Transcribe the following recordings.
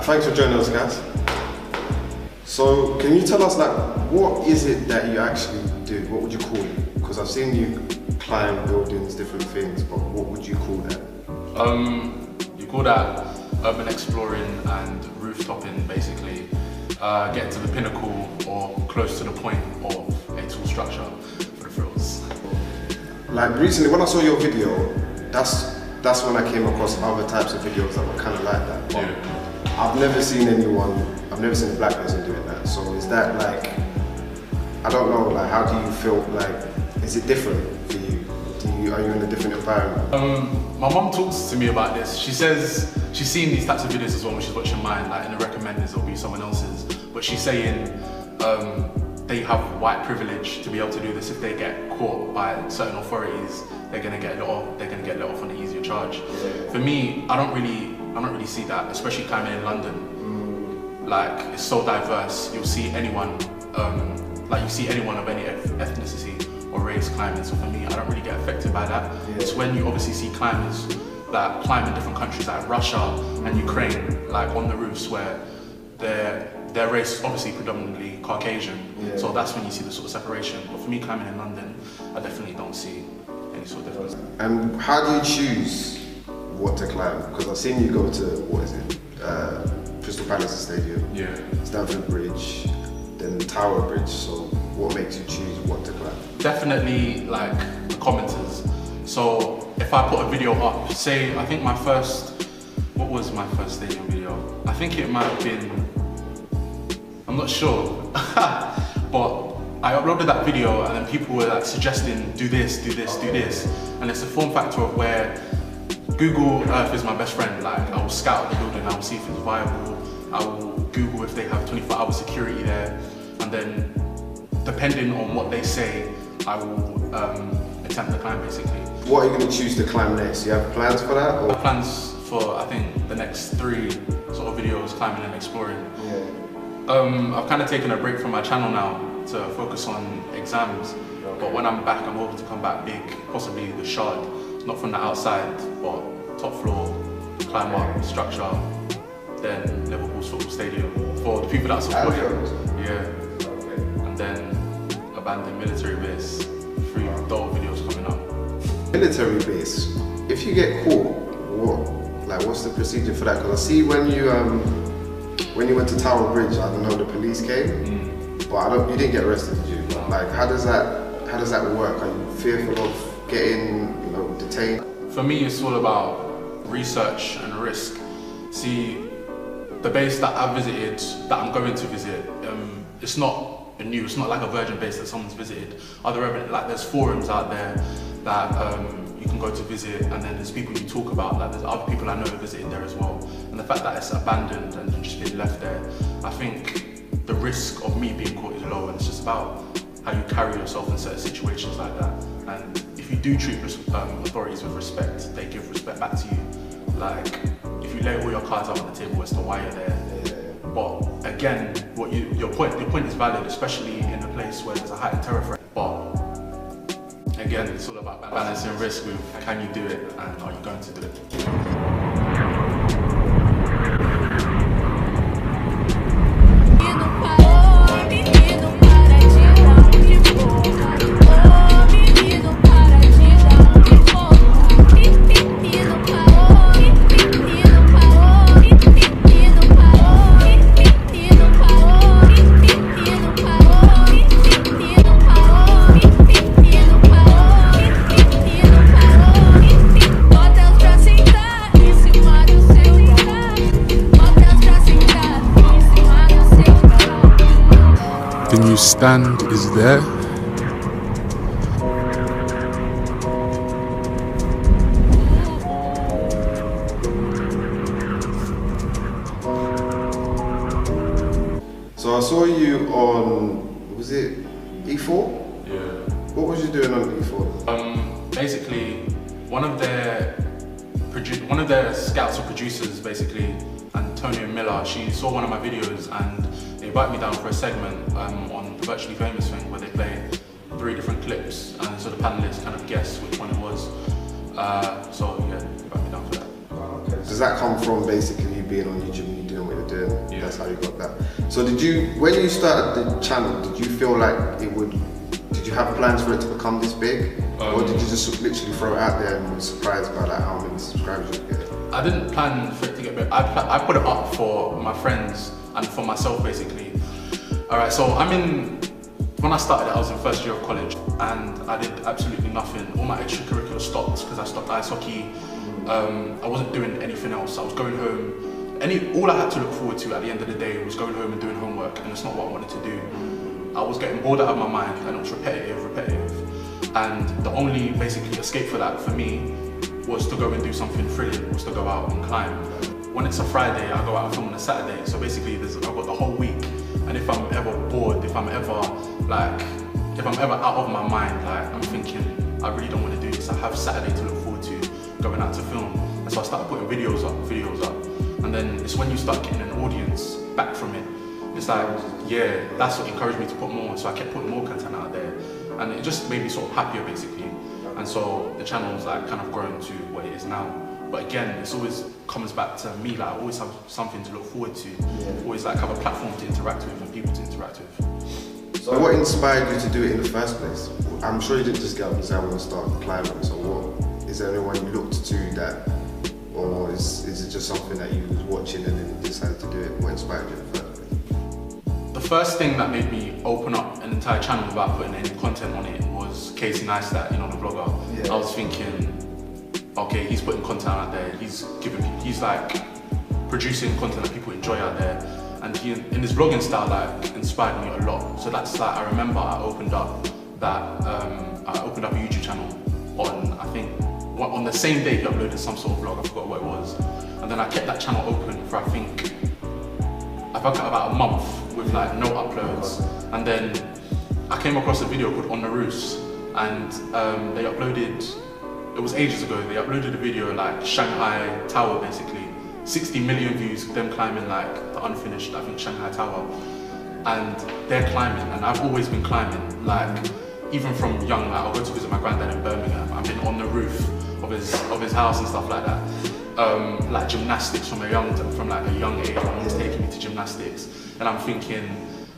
Thanks for joining us, guys. So, can you tell us, like, what is it that you actually do? What would you call it? Because I've seen you climb buildings, different things, but what would you call that? You call that urban exploring and rooftoping, basically. Getting to the pinnacle or close to the point of a tall structure for the thrills. Like recently, when I saw your video, that's when I came across other types of videos that were kind of like that. But yeah. I've never seen a black person doing that. So is that like, I don't know, like how do you feel, like, is it different for you? Are you in a different environment? My mum talks to me about this. She says she's seen these types of videos as well when she's watching mine, like in the recommenders it'll be someone else's. But she's saying they have white privilege to be able to do this. If they get caught by certain authorities, they're gonna get let off on an easier charge. Yeah. For me, I don't really see that, especially climbing in London. Like, it's so diverse. You'll see anyone, you see anyone of any ethnicity or race climbing. So for me, I don't really get affected by that. Yeah. It's when you obviously see climbers that climb in different countries like Russia and Ukraine, like on the roofs where their race is obviously predominantly Caucasian. Yeah. So that's when you see the sort of separation. But for me, climbing in London, I definitely don't see any sort of difference. And how do you choose what to climb? Because I've seen you go to, what is it? Crystal Palace Stadium, yeah, Stamford Bridge, then Tower Bridge. So what makes you choose what to climb? Definitely like the commenters. So if I put a video up, say, I think what was my first stadium video? I think it might have been, I'm not sure, but I uploaded that video and then people were like suggesting, do this, do this, do this. And it's a form factor of where Google Earth is my best friend. Like, I will scout the building, I will see if it's viable, I will Google if they have 24-hour security there, and then depending on what they say, I will attempt the climb basically. What are you going to choose to climb next? Do you have plans for that? Or? I have plans for, I think, the next 3 sort of videos, climbing and exploring. Yeah. I've kind of taken a break from my channel now to focus on exams, okay. But when I'm back, I'm hoping to come back big, possibly the Shard. Not from the outside, but top floor, climb up, structure, then Liverpool sort of stadium for the people that support it. Yeah. Okay. And then abandoned military base, 3 dope videos coming up. Military base, if you get caught, what's the procedure for that? Because I see when you went to Tower Bridge, I don't know, the police came, but you didn't get arrested, did you? No. Like, how does that work? Are you fearful of getting, detained? For me, it's all about research and risk. See, the base that I visited, that I'm going to visit, it's not it's not like a virgin base that someone's visited. There's forums out there that you can go to visit, and then there's people you talk about, like there's other people I know who visited there as well. And the fact that it's abandoned and just been left there, I think the risk of me being caught is low, and it's just about how you carry yourself in certain situations like that. And if you do treat authorities with respect, they give respect back to you. Like, if you lay all your cards out on the table as to why you're there. But again, your point is valid, especially in a place where there's a heightened terror threat. But again, it's all about balancing risk with, can you do it and are you going to do it? stand is there. So I saw you on, was it E4? Yeah. What was you doing on E4? Basically, one of their scouts or producers, basically, Antonio Miller, she saw one of my videos and they invited me down for a segment on the Virtually Famous thing where they play 3 different clips and so the panelists kind of guess which one it was. So yeah, they invited me down for that. Okay. Does that come from basically you being on YouTube and you doing what you're doing? Yeah. That's how you got that. So when you started the channel, did you feel like did you have plans for it to become this big? Or did you just literally throw it out there and were surprised by like how many subscribers you get? I didn't plan for it to get big. I put it up for my friends and for myself basically. Alright, so when I started I was in first year of college and I did absolutely nothing. All my extracurricular stopped because I stopped ice hockey. I wasn't doing anything else. I was going home. All I had to look forward to at the end of the day was going home and doing homework, and it's not what I wanted to do. I was getting bored out of my mind and it was repetitive. And the only basically escape for that for me was to go and do something thrilling, was to go out and climb. When it's a Friday, I go out and film on a Saturday. So basically I've got the whole week. And if I'm ever bored, if I'm ever out of my mind, like I'm thinking, I really don't want to do this, I have Saturday to look forward to going out to film. And so I started putting videos up. And then it's when you start getting an audience back from it. It's like, yeah, that's what encouraged me to put more. So I kept putting more content out there. And it just made me sort of happier basically. And so the channel's like kind of grown to what it is now. But again, it's always comes back to me, like I always have something to look forward to. Yeah. Always like have a platform to interact with and people to interact with. So what inspired you to do it in the first place? I'm sure you didn't just get up and say I want to start climbing. So what, is there anyone you looked to that, or is it just something that you was watching and then you decided to do it? What inspired you in the first place? The first thing that made me open up an entire channel without putting any content on it was Casey Neistat, you know, the vlogger. Yeah. I was thinking, okay, he's putting content out there, he's like producing content that people enjoy out there, and he, in his vlogging style, like inspired me a lot. So that's like, I remember I opened up a YouTube channel on, I think, on the same day he uploaded some sort of vlog, I forgot what it was, and then I kept that channel open for I got about a month with like no uploads, and then I came across a video called On the Roofs, and they uploaded, it was ages ago, they uploaded a video like Shanghai Tower basically, 60 million views, them climbing like the unfinished, I think, Shanghai Tower, and they're climbing, and I've always been climbing, like even from young, like, I'll go to visit my granddad in Birmingham, I've been on the roof of his house and stuff like that. Like gymnastics from like a young age, my mom's taking me to gymnastics, and I'm thinking,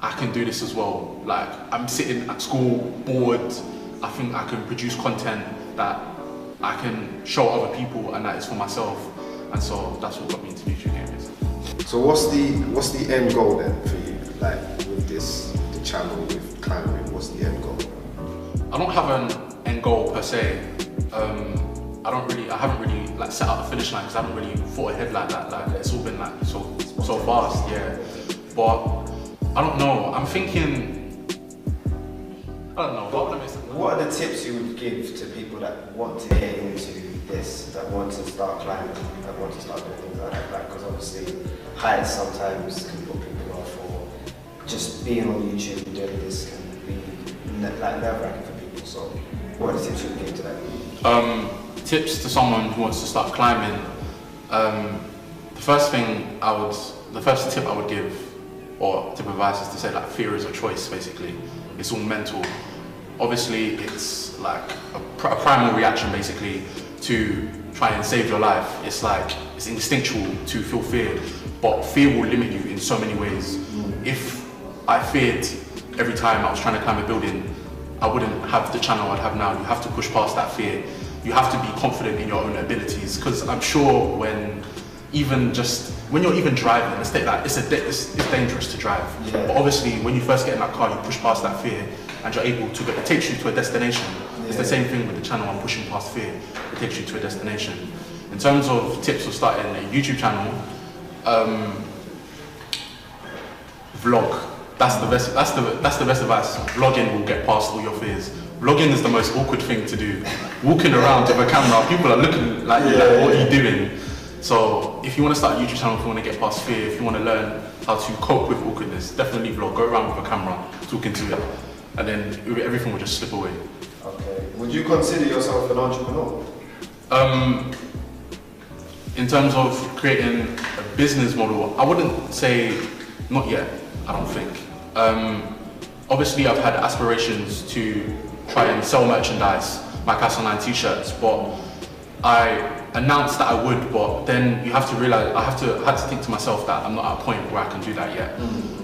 I can do this as well. Like I'm sitting at school bored, I think I can produce content that I can show other people and that is for myself, and so that's what got me into YouTube gaming. So what's the end goal then for you, like with the channel, with climbing, what's the end goal? I don't have an end goal per se. I haven't really like set out a finish line because I haven't really thought ahead like that. Like it's all been like so fast, yeah. But I don't know. I'm thinking. I don't know. What are the tips you would give to people that want to get into this, that want to start climbing, that want to start doing things like that? Because obviously heights sometimes can put people off, or just being on YouTube and doing this can be like nerve-wracking for people. So what are the tips you would give to that? Tips to someone who wants to start climbing. The first tip I would give, or tip of advice, is to say like fear is a choice. Basically, it's all mental. Obviously, it's like a primal reaction basically to try and save your life. It's like it's instinctual to feel fear, but fear will limit you in so many ways. If I feared every time I was trying to climb a building, I wouldn't have the channel I'd have now. You have to push past that fear. You have to be confident in your own abilities, because I'm sure when you're even driving, it's dangerous to drive. Yeah. But obviously, when you first get in that car, you push past that fear, and you're able to it takes you to a destination. Yeah. It's the same thing with the channel. I'm pushing past fear. It takes you to a destination. In terms of tips for starting a YouTube channel, vlog. That's the best. That's the best advice. Vlogging will get past all your fears. Vlogging is the most awkward thing to do. Walking around with a camera, people are looking like you, like, what are you doing? So if you want to start a YouTube channel, if you want to get past fear, if you want to learn how to cope with awkwardness, definitely vlog. Go around with a camera, talking to it, and then everything will just slip away. Okay. Would you consider yourself an entrepreneur? In terms of creating a business model, I wouldn't say not yet. I don't think. Obviously, I've had aspirations to try and sell merchandise, my CassOnline t-shirts, but I announced that I would, but then you have to realize, I had to think to myself that I'm not at a point where I can do that yet.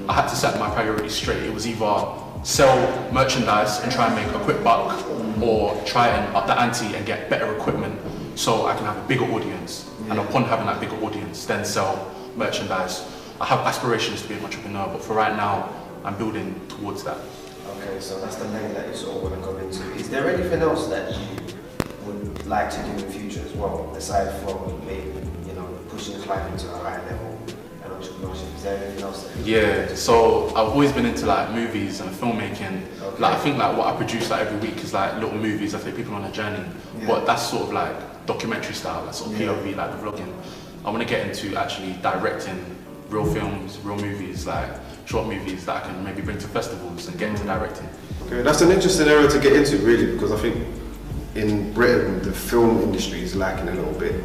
I had to set my priorities straight. It was either sell merchandise and try and make a quick buck, or try and up the ante and get better equipment so I can have a bigger audience. And upon having that bigger audience, then sell merchandise. I have aspirations to be an entrepreneur, but for right now, I'm building towards that. Okay, so that's the lane that you sort of want to go into. Is there anything else that you would like to do in the future as well, aside from maybe, you know, pushing climbing to a higher level and entrepreneurship? Is there anything else that Yeah, so I've always been into like movies and filmmaking. Okay. Like I think like what I produce like every week is like little movies. I take people on a journey, but that's sort of like documentary style, like sort of POV, like the vlogging. I want to get into actually directing real films, real movies, like short movies that I can maybe bring to festivals and get into directing. Okay, that's an interesting area to get into, really, because I think in Britain the film industry is lacking a little bit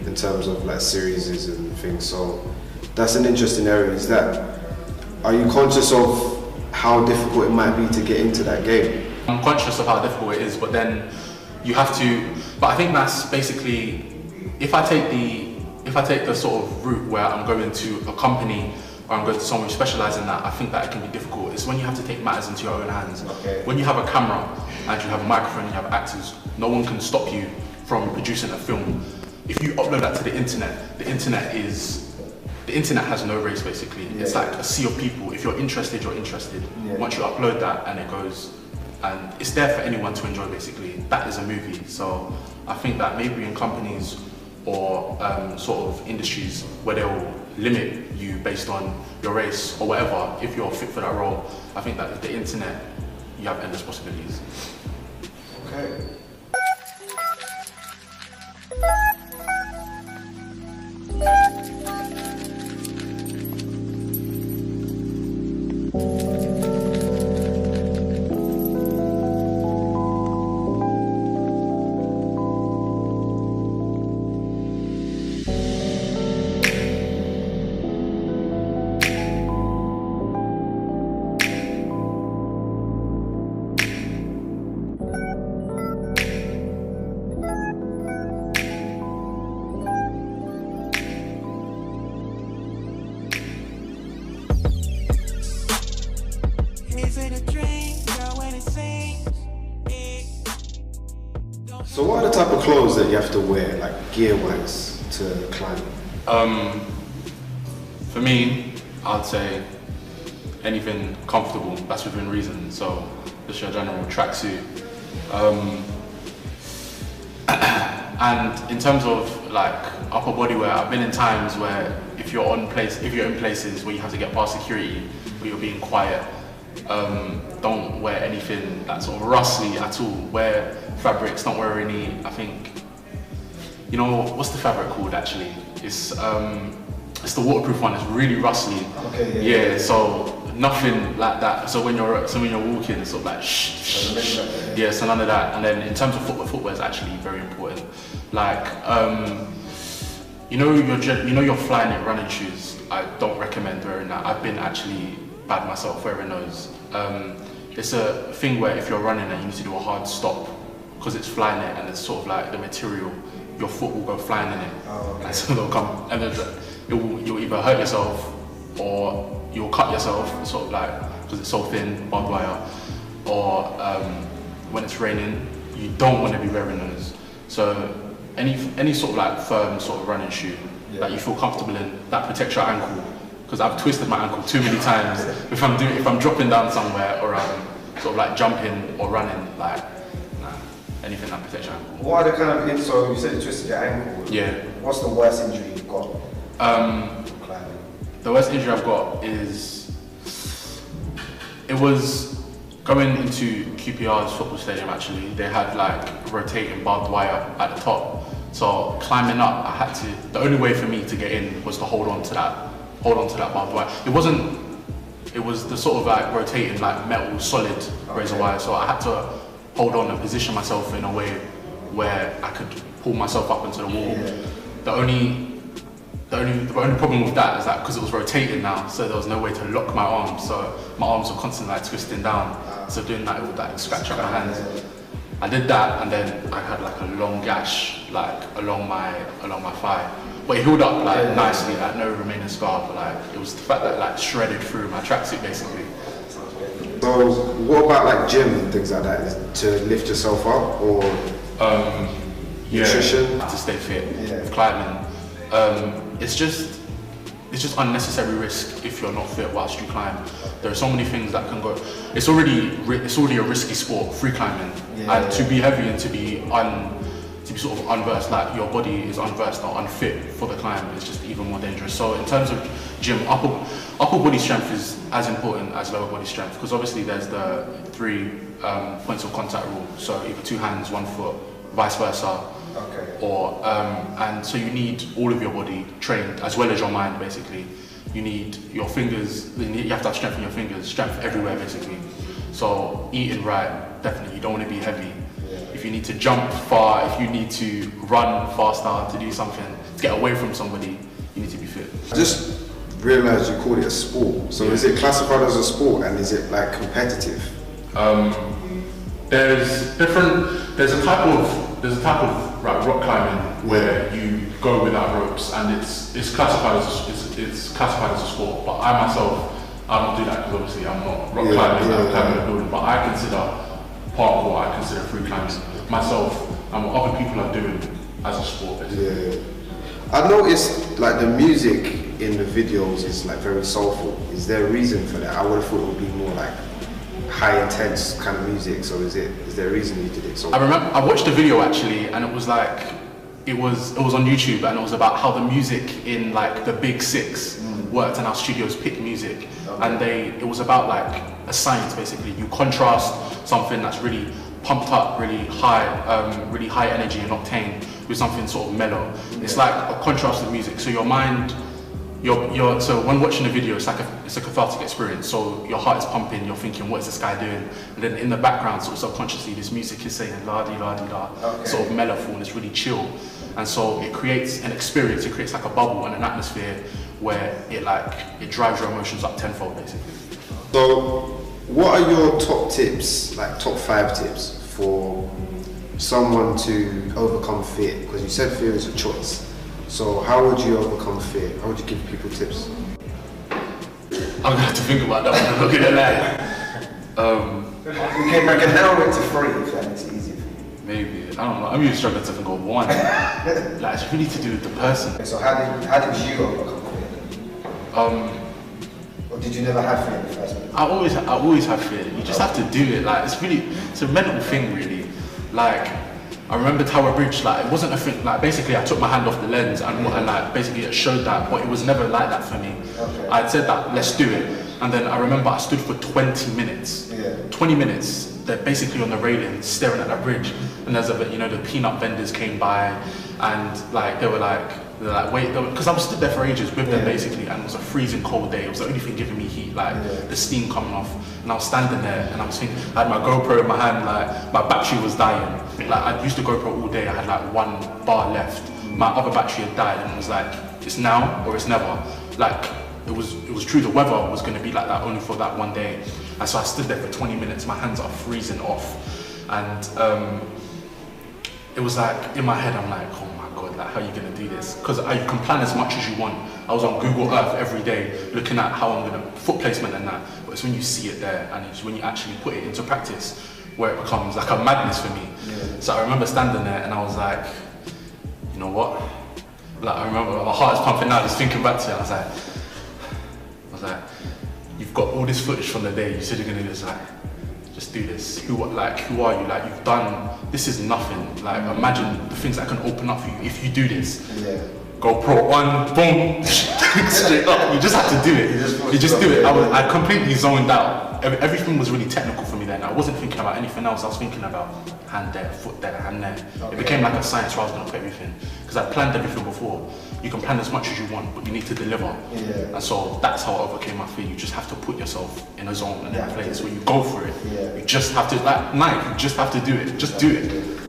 in terms of like series and things. So that's an interesting area. Are you conscious of how difficult it might be to get into that game? I'm conscious of how difficult it is, but then you have to. But I think that's basically, if I take the sort of route where I'm going to a company or I'm going to someone who specialises in that, I think that it can be difficult. It's when you have to take matters into your own hands. Okay. When you have a camera and you have a microphone and you have actors, no one can stop you from producing a film. If you upload that to the internet, the internet has no race basically. It's like a sea of people. If you're interested, you're interested. Once you upload that and it goes, and it's there for anyone to enjoy basically. That is a movie. So I think that maybe in companies or sort of industries where they'll limit you based on your race or whatever, if you're fit for that role, I think that with the internet, you have endless possibilities. Okay. So what are the type of clothes that you have to wear, like gear-wise, to climb? For me, I'd say anything comfortable, that's within reason. So just your general tracksuit. And in terms of like upper body wear, I've been in times where if you're in places where you have to get past security, but you're being quiet, don't wear anything that's sort of rustly at all. Wear fabrics, don't wear any, I think, you know, what's the fabric called actually? It's the waterproof one, it's really rustly. Okay, yeah, so nothing like that. So when you're walking, it's sort of like shh. Yeah, so none of that. And then in terms of footwear is actually very important. Like, you know your Flyknit running shoes. I don't recommend wearing that. I've been actually bad myself wearing those. It's a thing where if you're running and you need to do a hard stop, because it's Flyknit and it's sort of like the material, your foot will go flying in it. Oh, okay. And so they'll come, and then you'll either hurt yourself or you'll cut yourself, sort of like, because it's so thin, barbed wire, or when it's raining, you don't want to be wearing those. So any sort of like firm sort of running shoe that you feel comfortable in, that protects your ankle. Because I've twisted my ankle too many times. If I'm dropping down somewhere or I'm sort of like jumping or running, like anything that protects your ankle. What are the kind of so you said you twisted your ankle? Yeah. What's the worst injury you've got? Climbing. The worst injury I've got is It was going into QPR's football stadium actually. They had like rotating barbed wire at the top. So climbing up, I had to, the only way for me to get in was to hold on to that barbed wire. It was the sort of like rotating like metal solid razor wire. So I had to hold on and position myself in a way where I could pull myself up into the wall. The only problem with that is that because it was rotating now, so there was no way to lock my arms. So my arms were constantly like twisting down. So doing that, it would like scratch up my hands. I did that, and then I had like a long gash like along my thigh. But it healed up like nicely, like no remaining scar. But like it was the fact that it, like shredded through my tracksuit basically. So what about like gym and things like that? To lift yourself up or nutrition? To stay fit with climbing. It's just unnecessary risk if you're not fit whilst you climb. There are so many things that can go. It's already a risky sport, free climbing, and to be heavy and to be sort of unversed, like your body is unversed or unfit for the climb, is just even more dangerous. So in terms of gym, upper body strength is as important as lower body strength, because obviously there's the 3 points of contact rule. So either 2 hands, 1 foot, vice versa. Or and so you need all of your body trained as well as your mind basically. You need your fingers, you have to have strength in your fingers, strength everywhere basically. So eating right, definitely, you don't want to be heavy. If you need to jump far, if you need to run faster, to do something, to get away from somebody, you need to be fit. I just realised you called it a sport. So is it classified as a sport, and is it like competitive? There's a type of rock climbing where you go without ropes, and it's classified as a sport. But I myself, I don't do that because obviously I'm not rock climbing. I'm climbing a building. But I consider parkour, I consider free climbing myself, and what other people are doing as a sport. Basically. I noticed like the music in the videos is like very soulful. Is there a reason for that? I would have thought it would be more like high intense kind of music. So is there a reason you did it? So I remember I watched the video actually, and it was like it was on YouTube, and it was about how the music in like the big 6 worked, and how studios pick music, and it was about like a science basically. You contrast something that's really pumped up, really high energy and octane with something sort of mellow. It's like a contrast of music. So your mind, so when watching the video, it's a cathartic experience. So your heart is pumping, you're thinking, what is this guy doing? And then in the background, sort of subconsciously, this music is saying la di la di la, sort of mellowful, and it's really chill. And so it creates an experience. It creates like a bubble and an atmosphere where it drives your emotions up tenfold, basically. So what are your top tips, like top 5 tips for someone to overcome fear? Because you said fear is a choice. So how would you overcome fear? How would you give people tips? I'm gonna have to think about that one. I'm not gonna lie. I can narrow it to 3 if that makes it easier for you. Maybe, I don't know. I'm even struggling to think of 1. Like it's really to do with the person. So how did you overcome fear? Or did you never have fear in the first place? I always have fear. You just have to do it. Like it's a mental thing really. Like I remember Tower Bridge, like it wasn't a thing, like basically I took my hand off the lens and like basically it showed that, but it was never like that for me. I'd said that, let's do it. And then I remember I stood for 20 minutes. 20 minutes, they're basically on the railing staring at that bridge. And there's the peanut vendors came by, and like they were like wait, because I was stood there for ages with them basically, and it was a freezing cold day. It was the only thing giving me heat, like the steam coming off. And I was standing there and I was thinking, I had my GoPro in my hand, like my battery was dying. Like I'd used the GoPro all day, I had like 1 bar left. My other battery had died, and it was like, it's now or it's never. Like it was true, the weather was gonna be like that only for that one day. And so I stood there for 20 minutes, my hands are freezing off. And it was like, in my head, I'm like, oh my God, like how are you gonna do this? Because you can plan as much as you want. I was on Google Earth every day looking at how I'm gonna, foot placement and that, but it's when you see it there and it's when you actually put it into practice where it becomes like a madness for me. So I remember standing there and I was like, you know what? Like I remember my heart is pumping now just thinking back to it. I was like, you've got all this footage from the day, you said you're gonna do this, like, just do this. Who are you? Like you've done, this is nothing. Like imagine the things that can open up for you if you do this. GoPro on, boom. Straight up, you just had to do it. You just do it. I completely zoned out. Everything was really technical for me then. I wasn't thinking about anything else. I was thinking about hand there, foot there, hand there. It became like a science where I was going to put everything. Because I planned everything before. You can plan as much as you want, but you need to deliver. Yeah. And so that's how I overcame my fear. You just have to put yourself in a zone and in a place where you go for it. Yeah. You just have to, like Nike, you just have to do it. Just do it.